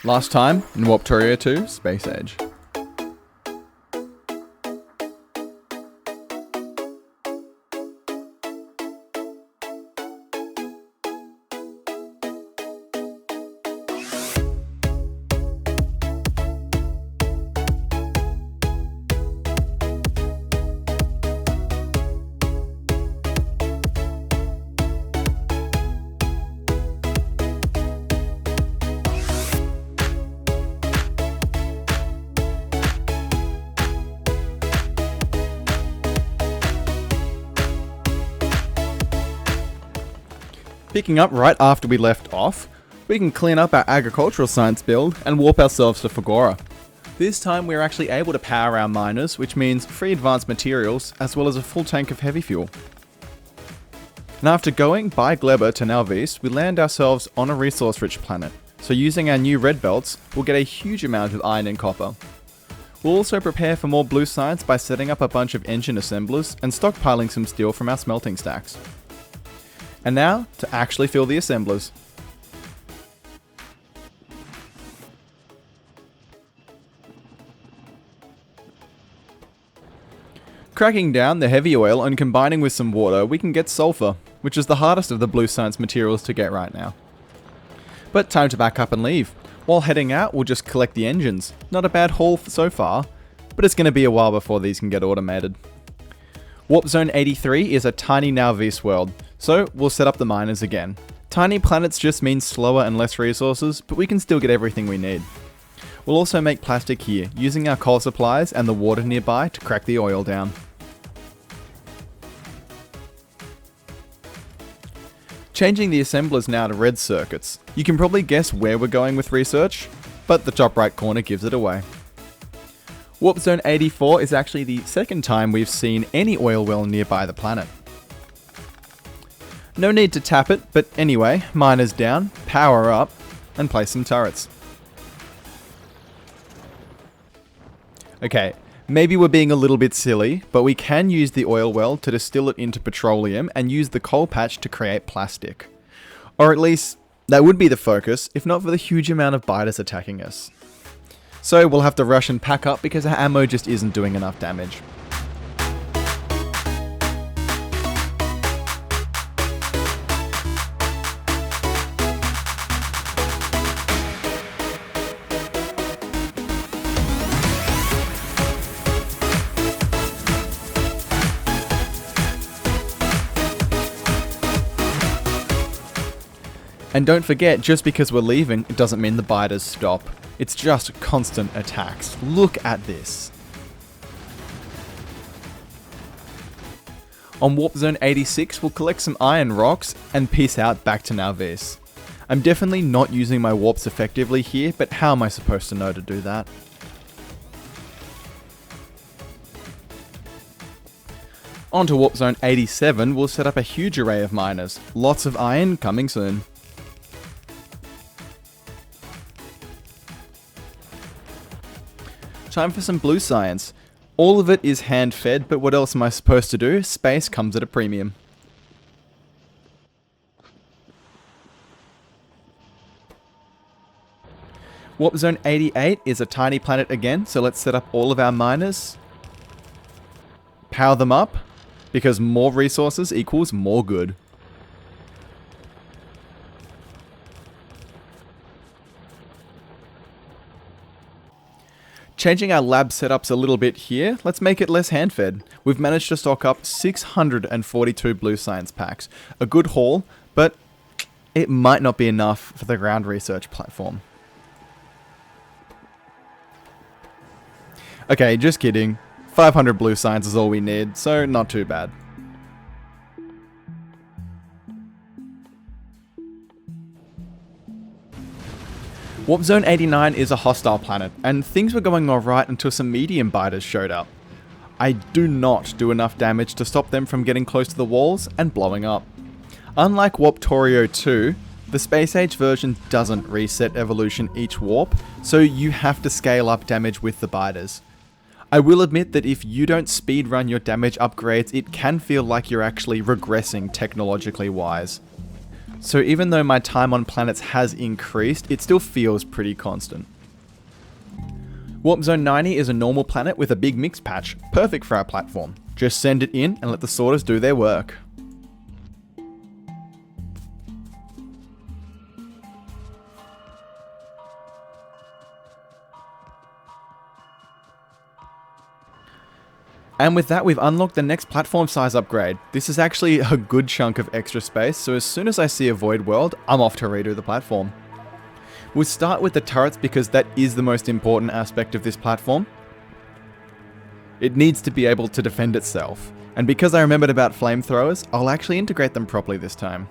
Last time in Warptorio 2 Space Age. Picking up right after we left off, we can clean up our agricultural science build and warp ourselves to Fulgora. This time we're actually able to power our miners, which means free advanced materials as well as a full tank of heavy fuel. And after going by Gleba to Nalvis, we land ourselves on a resource rich planet, so using our new red belts, we'll get a huge amount of iron and copper. We'll also prepare for more blue science by setting up a bunch of engine assemblers and stockpiling some steel from our smelting stacks. And now, to actually fill the assemblers. Cracking down the heavy oil and combining with some water, we can get sulfur, which is the hardest of the blue science materials to get right now. But time to back up and leave. While heading out, we'll just collect the engines. Not a bad haul so far, but it's going to be a while before these can get automated. Warp Zone 83 is a tiny Nalvis world, so we'll set up the miners again. Tiny planets just mean slower and less resources, but we can still get everything we need. We'll also make plastic here, using our coal supplies and the water nearby to crack the oil down. Changing the assemblers now to red circuits. You can probably guess where we're going with research, but the top right corner gives it away. Warp Zone 84 is actually the second time we've seen any oil well nearby the planet. No need to tap it, but anyway, miners down, power up, and place some turrets. Okay, maybe we're being a little bit silly, but we can use the oil well to distill it into petroleum and use the coal patch to create plastic. Or at least, that would be the focus, if not for the huge amount of biters attacking us. So we'll have to rush and pack up because our ammo just isn't doing enough damage. And don't forget, just because we're leaving, it doesn't mean the biters stop. It's just constant attacks. Look at this. On Warp Zone 86, we'll collect some iron rocks and peace out back to Nalvis. I'm definitely not using my warps effectively here, but how am I supposed to know to do that? On to Warp Zone 87, we'll set up a huge array of miners. Lots of iron coming soon. Time for some blue science. All of it is hand-fed, but what else am I supposed to do? Space comes at a premium. Warp Zone 88 is a tiny planet again, so let's set up all of our miners. Power them up, because more resources equals more good. Changing our lab setups a little bit here, let's make it less hand-fed. We've managed to stock up 642 blue science packs. A good haul, but it might not be enough for the ground research platform. Okay, just kidding. 500 blue science is all we need, so not too bad. Warp Zone 89 is a hostile planet, and things were going alright until some medium biters showed up. I do not do enough damage to stop them from getting close to the walls and blowing up. Unlike Warptorio 2, the Space Age version doesn't reset evolution each warp, so you have to scale up damage with the biters. I will admit that if you don't speedrun your damage upgrades, it can feel like you're actually regressing technologically wise. So even though my time on planets has increased, it still feels pretty constant. Warp Zone 90 is a normal planet with a big mix patch, perfect for our platform. Just send it in and let the sorters do their work. And with that, we've unlocked the next platform size upgrade. This is actually a good chunk of extra space, so as soon as I see a void world, I'm off to redo the platform. We'll start with the turrets because that is the most important aspect of this platform. It needs to be able to defend itself, and because I remembered about flamethrowers, I'll actually integrate them properly this time.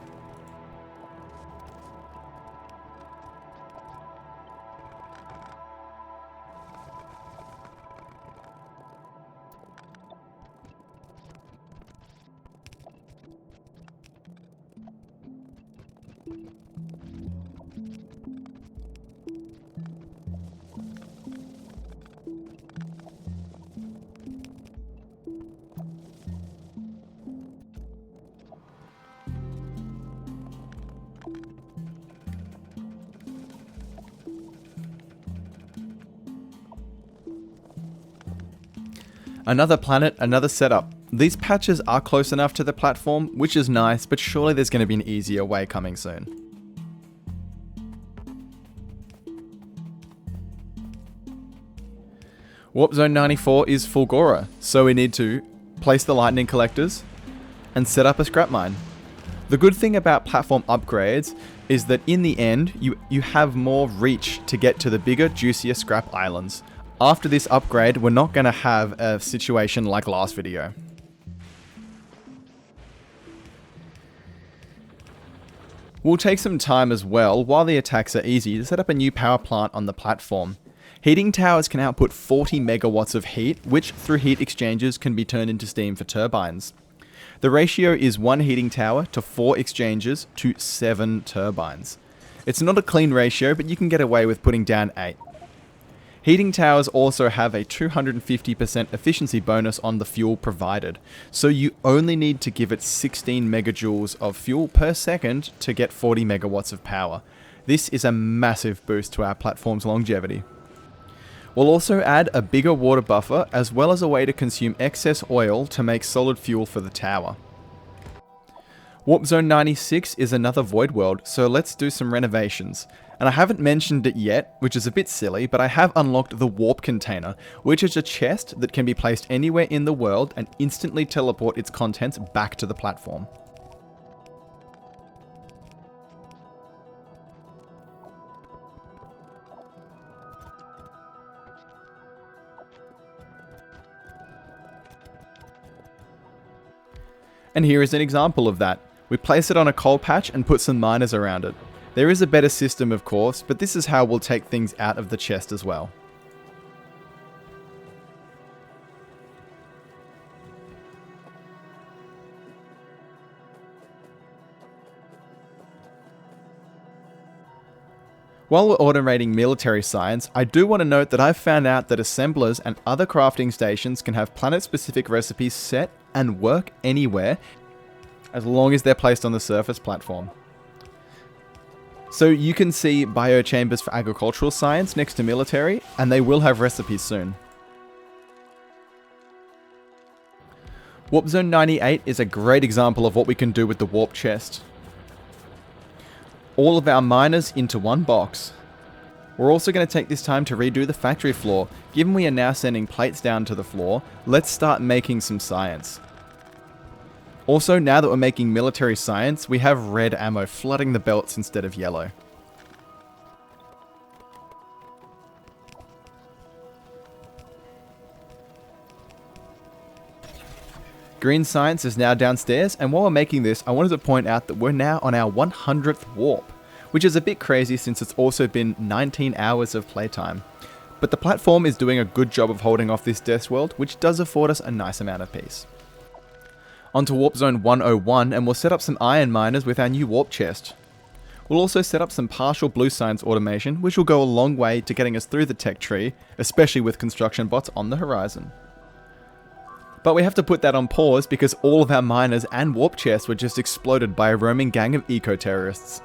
Another planet, another setup. These patches are close enough to the platform, which is nice, but surely there's going to be an easier way coming soon. Warp Zone 94 is Fulgora, so we need to place the lightning collectors and set up a scrap mine. The good thing about platform upgrades is that in the end, you have more reach to get to the bigger, juicier scrap islands. After this upgrade, we're not going to have a situation like last video. We'll take some time as well, while the attacks are easy, to set up a new power plant on the platform. Heating towers can output 40 megawatts of heat, which through heat exchangers can be turned into steam for turbines. The ratio is 1 heating tower to 4 exchangers to 7 turbines. It's not a clean ratio, but you can get away with putting down 8. Heating towers also have a 250% efficiency bonus on the fuel provided, so you only need to give it 16 megajoules of fuel per second to get 40 megawatts of power. This is a massive boost to our platform's longevity. We'll also add a bigger water buffer as well as a way to consume excess oil to make solid fuel for the tower. Warp Zone 96 is another void world, so let's do some renovations. And I haven't mentioned it yet, which is a bit silly, but I have unlocked the warp container, which is a chest that can be placed anywhere in the world and instantly teleport its contents back to the platform. And here is an example of that. We place it on a coal patch and put some miners around it. There is a better system of course, but this is how we'll take things out of the chest as well. While we're automating military science, I do want to note that I've found out that assemblers and other crafting stations can have planet-specific recipes set and work anywhere, as long as they're placed on the surface platform. So you can see biochambers for agricultural science next to military, and they will have recipes soon. Warp Zone 98 is a great example of what we can do with the warp chest. All of our miners into one box. We're also going to take this time to redo the factory floor. Given we are now sending plates down to the floor, let's start making some science. Also, now that we're making military science, we have red ammo flooding the belts instead of yellow. Green science is now downstairs, and while we're making this, I wanted to point out that we're now on our 100th warp, which is a bit crazy since it's also been 19 hours of playtime. But the platform is doing a good job of holding off this death world, which does afford us a nice amount of peace. Onto Warp Zone 101, and we'll set up some iron miners with our new warp chest. We'll also set up some partial blue science automation, which will go a long way to getting us through the tech tree, especially with construction bots on the horizon. But we have to put that on pause because all of our miners and warp chests were just exploded by a roaming gang of eco-terrorists.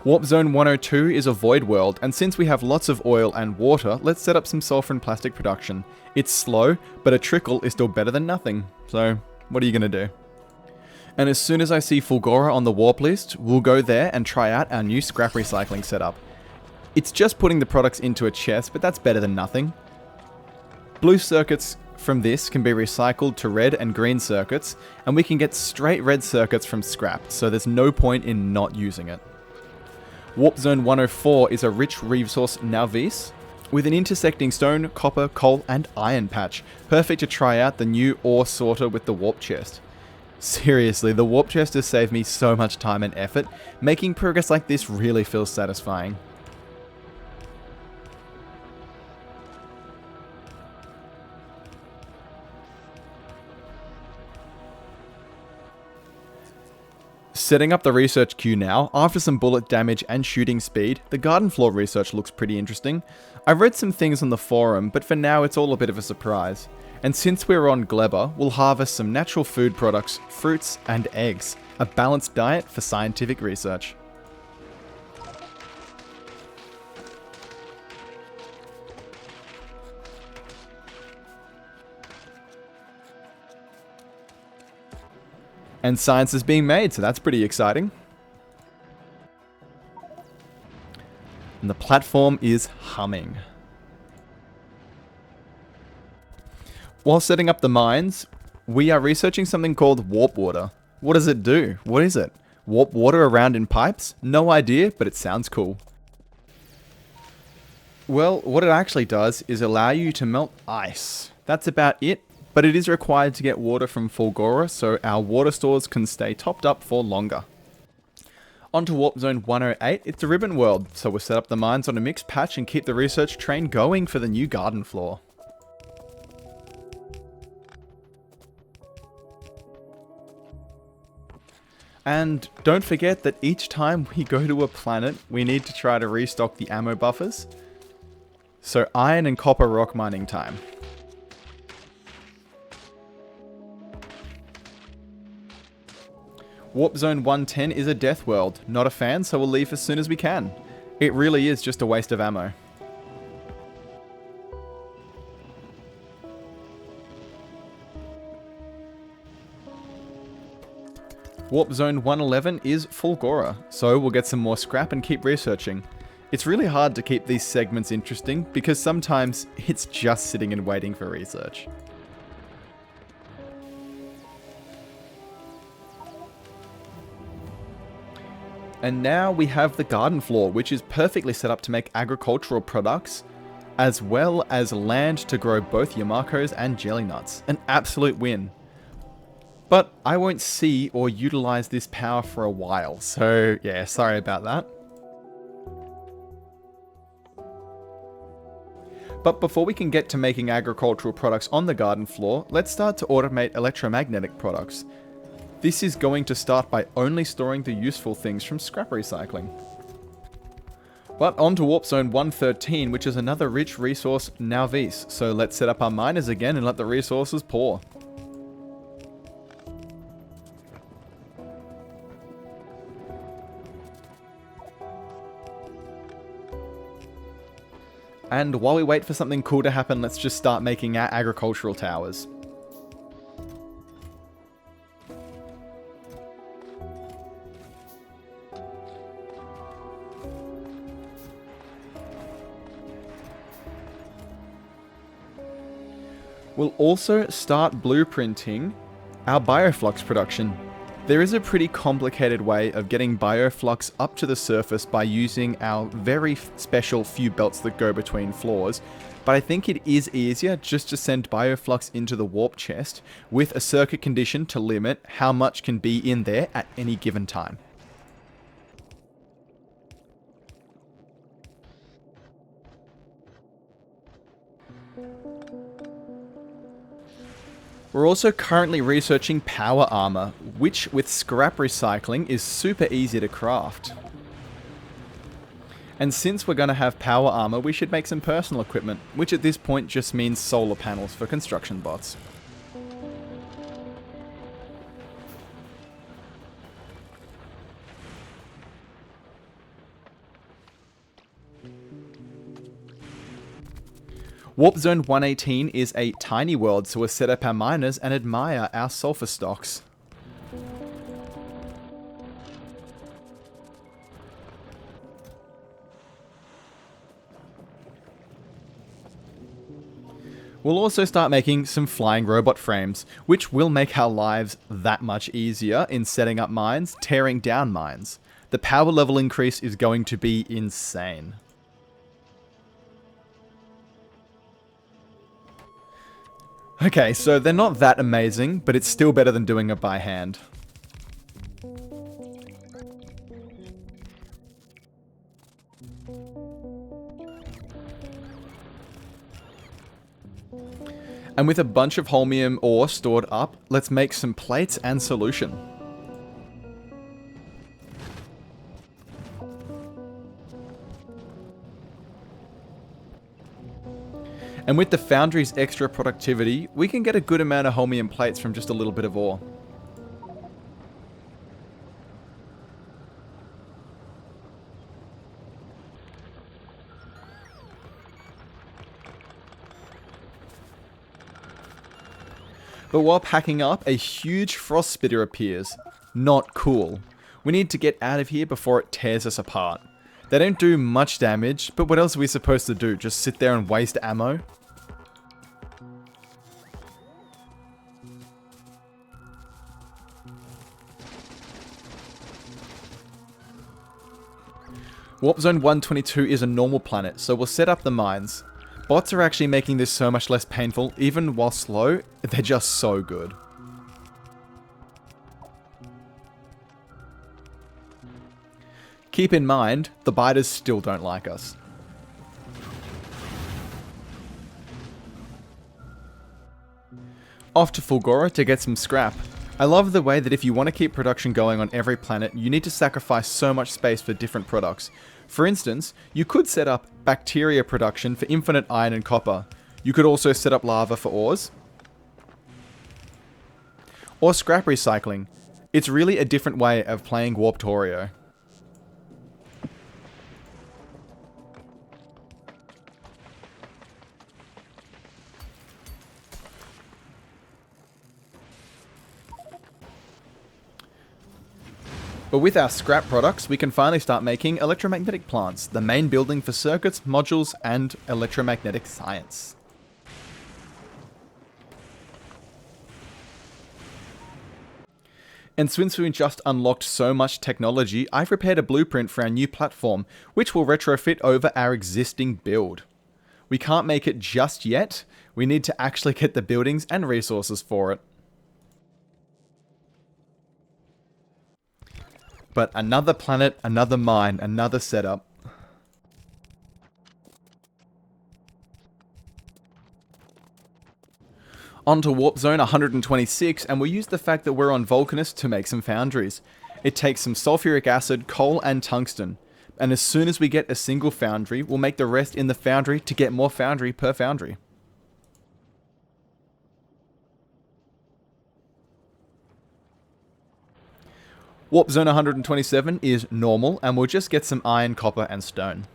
Warp Zone 102 is a void world, and since we have lots of oil and water, let's set up some sulfur and plastic production. It's slow, but a trickle is still better than nothing, so what are you gonna do? And as soon as I see Fulgora on the warp list, we'll go there and try out our new scrap recycling setup. It's just putting the products into a chest, but that's better than nothing. Blue circuits from this can be recycled to red and green circuits, and we can get straight red circuits from scrap, so there's no point in not using it. Warp Zone 104 is a rich resource novice with an intersecting stone, copper, coal, and iron patch, perfect to try out the new ore sorter with the warp chest. Seriously, the warp chest has saved me so much time and effort, making progress like this really feels satisfying. Setting up the research queue now, after some bullet damage and shooting speed, the garden floor research looks pretty interesting. I've read some things on the forum, but for now it's all a bit of a surprise. And since we're on Gleba, we'll harvest some natural food products, fruits, and eggs. A balanced diet for scientific research. And science is being made, so that's pretty exciting. And the platform is humming. While setting up the mines, we are researching something called warp water. What does it do? What is it? Warp water around in pipes? No idea, but it sounds cool. Well, what it actually does is allow you to melt ice. That's about it. But it is required to get water from Fulgora, so our water stores can stay topped up for longer. On to Warp Zone 108, it's a ribbon world, so we'll set up the mines on a mixed patch and keep the research train going for the new garden floor. And don't forget that each time we go to a planet, we need to try to restock the ammo buffers. So iron and copper rock mining time. Warp Zone 110 is a death world. Not a fan, so we'll leave as soon as we can. It really is just a waste of ammo. Warp Zone 111 is Fulgora, so we'll get some more scrap and keep researching. It's really hard to keep these segments interesting because sometimes it's just sitting and waiting for research. And now we have the garden floor, which is perfectly set up to make agricultural products, as well as land to grow both Yamakos and jelly nuts. An absolute win. But I won't see or utilize this power for a while, so yeah, sorry about that. But before we can get to making agricultural products on the garden floor, let's start to automate electromagnetic products. This is going to start by only storing the useful things from scrap recycling. But on to Warp Zone 113, which is another rich resource novice, so let's set up our miners again and let the resources pour. And while we wait for something cool to happen, let's just start making our agricultural towers. We'll also start blueprinting our bioflux production. There is a pretty complicated way of getting bioflux up to the surface by using our very special few belts that go between floors, but I think it is easier just to send bioflux into the warp chest with a circuit condition to limit how much can be in there at any given time. We're also currently researching power armor, which with scrap recycling is super easy to craft. And since we're going to have power armor, we should make some personal equipment, which at this point just means solar panels for construction bots. Warp Zone 118 is a tiny world, so we'll set up our miners and admire our sulfur stocks. We'll also start making some flying robot frames, which will make our lives that much easier in setting up mines, tearing down mines. The power level increase is going to be insane. Okay, so they're not that amazing, but it's still better than doing it by hand. And with a bunch of holmium ore stored up, let's make some plates and solution. And with the foundry's extra productivity, we can get a good amount of holmium plates from just a little bit of ore. But while packing up, a huge frost spitter appears. Not cool. We need to get out of here before it tears us apart. They don't do much damage, but what else are we supposed to do? Just sit there and waste ammo? Warp Zone 122 is a normal planet, so we'll set up the mines. Bots are actually making this so much less painful, even while slow, they're just so good. Keep in mind, the biters still don't like us. Off to Fulgora to get some scrap. I love the way that if you want to keep production going on every planet, you need to sacrifice so much space for different products. For instance, you could set up bacteria production for infinite iron and copper. You could also set up lava for ores. Or scrap recycling. It's really a different way of playing Warptorio. But with our scrap products, we can finally start making electromagnetic plants, the main building for circuits, modules, and electromagnetic science. And since we just unlocked so much technology, I've prepared a blueprint for our new platform, which will retrofit over our existing build. We can't make it just yet, we need to actually get the buildings and resources for it. But another planet, another mine, another setup. On to Warp Zone 126, and we'll use the fact that we're on Vulcanus to make some foundries. It takes some sulfuric acid, coal, and tungsten. And as soon as we get a single foundry, we'll make the rest in the foundry to get more foundry per foundry. Warp Zone 127 is normal, and we'll just get some iron, copper, and stone.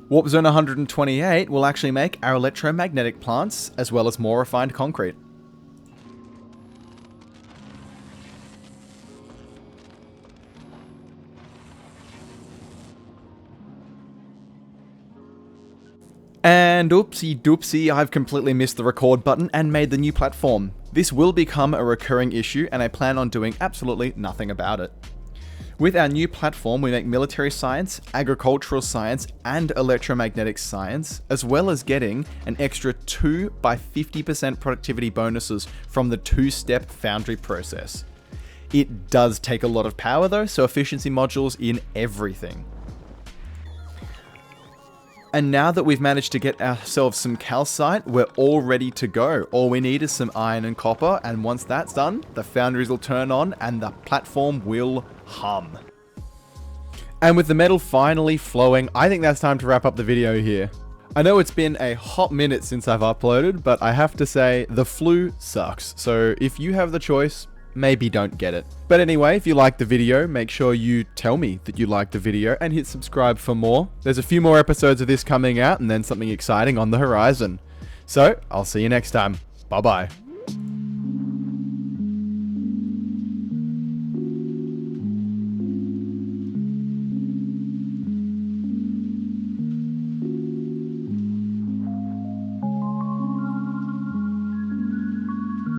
Warp Zone 128 will actually make our electromagnetic plants, as well as more refined concrete. And oopsie doopsie, I've completely missed the record button and made the new platform. This will become a recurring issue, and I plan on doing absolutely nothing about it. With our new platform, we make military science, agricultural science, and electromagnetic science, as well as getting an extra 2 by 50% productivity bonuses from the 2-step foundry process. It does take a lot of power though, so efficiency modules in everything. And now that we've managed to get ourselves some calcite, we're all ready to go. All we need is some iron and copper, and once that's done, the foundries will turn on and the platform will hum. And with the metal finally flowing, I think that's time to wrap up the video here. I know it's been a hot minute since I've uploaded, but I have to say, the flu sucks. So if you have the choice, maybe don't get it. But anyway, if you liked the video, make sure you tell me that you liked the video and hit subscribe for more. There's a few more episodes of this coming out and then something exciting on the horizon. So, I'll see you next time. Bye bye.